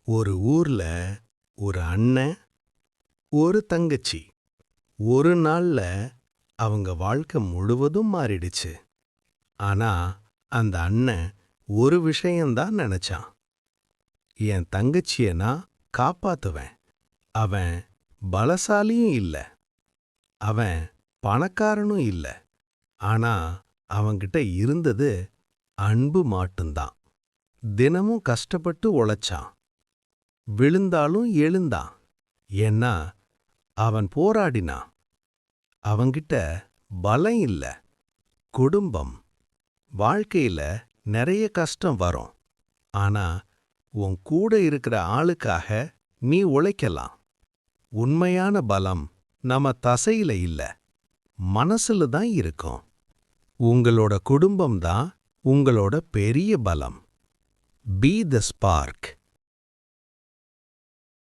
ஒரு ஊர்ல ஒரு அண்ணன், ஒரு தங்கச்சி. ஒரு நாள்ல அவங்க வாழ்க்கை முழுவதும் மாறிடுச்சு. ஆனா அந்த அண்ணன் ஒரு விஷயம்தான் நினைச்சான். என் தங்கச்சிய நான் காப்பாத்துவேன். அவன் பலசாலியும் இல்ல, அவன் பணக்காரனும் இல்ல. ஆனா அவன்கிட்ட இருந்தது அன்பு மட்டும்தான். தினமும் கஷ்டப்பட்டு உழைச்சான். விழுந்தாலும் எழுந்தான். ஏன்னா அவன் போராடினான். அவன்கிட்ட பலம் இல்ல, குடும்பம். வாழ்க்கையில நிறைய கஷ்டம் வரும். ஆனா உன் கூட இருக்கிற ஆளுக்காக நீ உழைக்கலாம். உண்மையான பலம் நம்ம தசையில இல்ல, மனசுல தான் இருக்கும். உங்களோட குடும்பம் தான் உங்களோட பெரிய பலம். Be the spark.